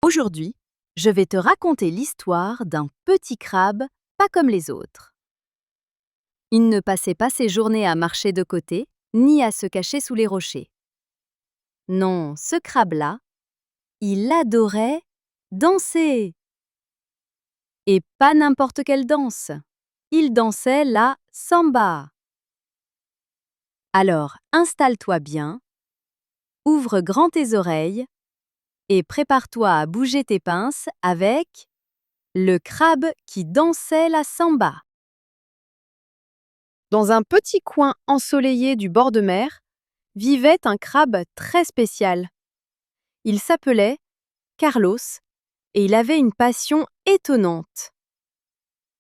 Aujourd'hui, je vais te raconter l'histoire d'un petit crabe pas comme les autres. Il ne passait pas ses journées à marcher de côté, ni à se cacher sous les rochers. Non, ce crabe-là, il adorait danser. Et pas n'importe quelle danse. Il dansait la samba. Alors, installe-toi bien, ouvre grand tes oreilles et prépare-toi à bouger tes pinces avec le crabe qui dansait la samba. Dans un petit coin ensoleillé du bord de mer, vivait un crabe très spécial. Il s'appelait Carlos et il avait une passion étonnante.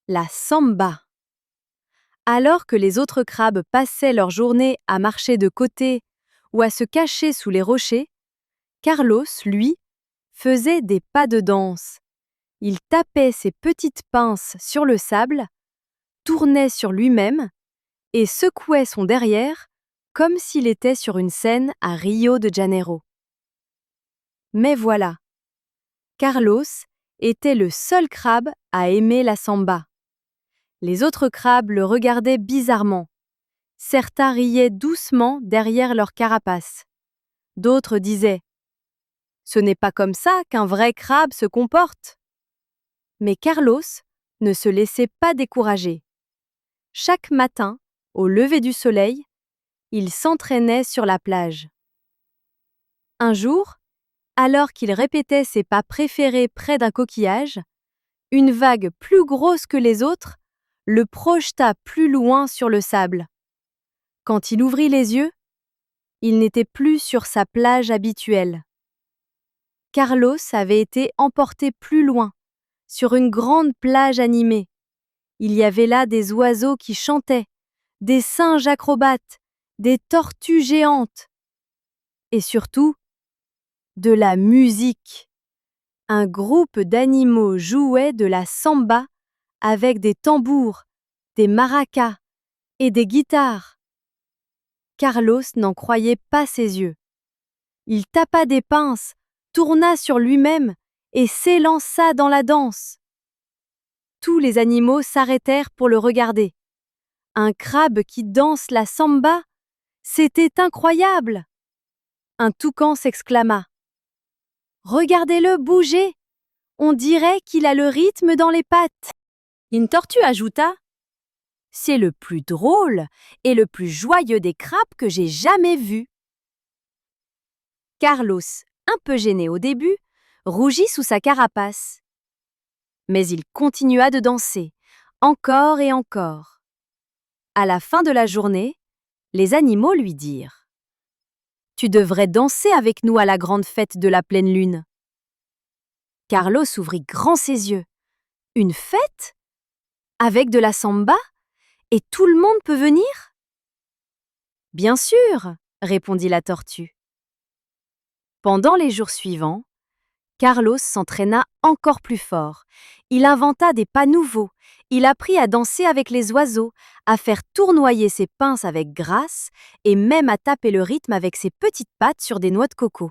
La samba. Alors que les autres crabes passaient leur journée à marcher de côté ou à se cacher sous les rochers, Carlos, lui, faisait des pas de danse. Il tapait ses petites pinces sur le sable, tournait sur lui-même et secouait son derrière comme s'il était sur une scène à Rio de Janeiro. Mais voilà, Carlos était le seul crabe à aimer la samba. Les autres crabes le regardaient bizarrement. Certains riaient doucement derrière leur carapace. D'autres disaient « Ce n'est pas comme ça qu'un vrai crabe se comporte !» Mais Carlos ne se laissait pas décourager. Chaque matin, au lever du soleil, il s'entraînait sur la plage. Un jour, alors qu'il répétait ses pas préférés près d'un coquillage, une vague plus grosse que les autres le projeta plus loin sur le sable. Quand il ouvrit les yeux, il n'était plus sur sa plage habituelle. Carlos avait été emporté plus loin, sur une grande plage animée. Il y avait là des oiseaux qui chantaient, des singes acrobates, des tortues géantes. Et surtout, de la musique. Un groupe d'animaux jouait de la samba avec des tambours, des maracas et des guitares. Carlos n'en croyait pas ses yeux. Il tapa des pinces, tourna sur lui-même et s'élança dans la danse. Tous les animaux s'arrêtèrent pour le regarder. Un crabe qui danse la samba, c'était incroyable! Un toucan s'exclama. Regardez-le bouger! On dirait qu'il a le rythme dans les pattes. Une tortue ajouta. C'est le plus drôle et le plus joyeux des crabes que j'ai jamais vus. Carlos, un peu gêné au début, rougit sous sa carapace. Mais il continua de danser, encore et encore. À la fin de la journée, les animaux lui dirent « Tu devrais danser avec nous à la grande fête de la pleine lune. » Carlos ouvrit grand ses yeux. « Une fête ? Avec de la samba ? Et tout le monde peut venir ? » « Bien sûr, » répondit la tortue. Pendant les jours suivants, Carlos s'entraîna encore plus fort. Il inventa des pas nouveaux. Il apprit à danser avec les oiseaux, à faire tournoyer ses pinces avec grâce et même à taper le rythme avec ses petites pattes sur des noix de coco.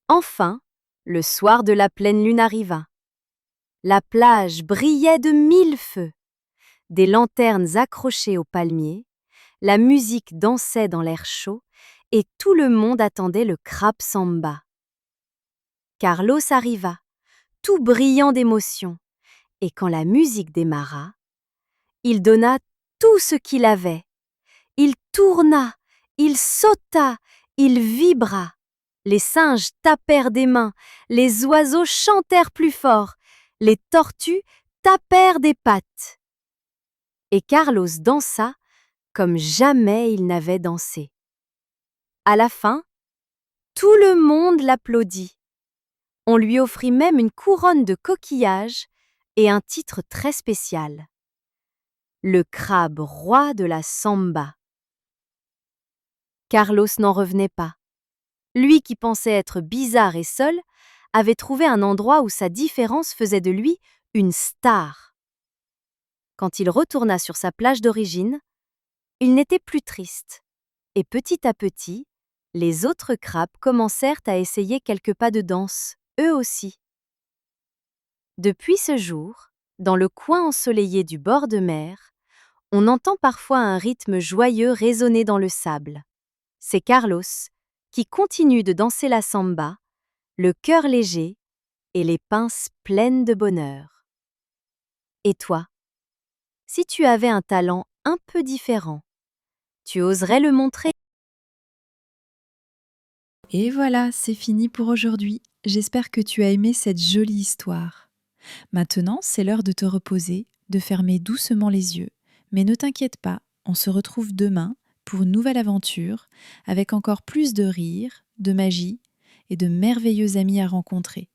Enfin, le soir de la pleine lune arriva. La plage brillait de 1000 feux. Des lanternes accrochées aux palmiers, la musique dansait dans l'air chaud et tout le monde attendait le crabe samba. Carlos arriva, tout brillant d'émotion, et quand la musique démarra, il donna tout ce qu'il avait. Il tourna, il sauta, il vibra. Les singes tapèrent des mains, les oiseaux chantèrent plus fort, les tortues tapèrent des pattes. Et Carlos dansa comme jamais il n'avait dansé. À la fin, tout le monde l'applaudit. On lui offrit même une couronne de coquillages et un titre très spécial. Le crabe roi de la samba. Carlos n'en revenait pas. Lui qui pensait être bizarre et seul, avait trouvé un endroit où sa différence faisait de lui une star. Quand il retourna sur sa plage d'origine, il n'était plus triste. Et petit à petit, les autres crabes commencèrent à essayer quelques pas de danse, eux aussi. Depuis ce jour, dans le coin ensoleillé du bord de mer, on entend parfois un rythme joyeux résonner dans le sable. C'est Carlos qui continue de danser la samba, le cœur léger et les pinces pleines de bonheur. Et toi, si tu avais un talent un peu différent, tu oserais le montrer? Et voilà, c'est fini pour aujourd'hui. J'espère que tu as aimé cette jolie histoire. Maintenant, c'est l'heure de te reposer, de fermer doucement les yeux. Mais ne t'inquiète pas, on se retrouve demain pour une nouvelle aventure avec encore plus de rire, de magie et de merveilleux amis à rencontrer.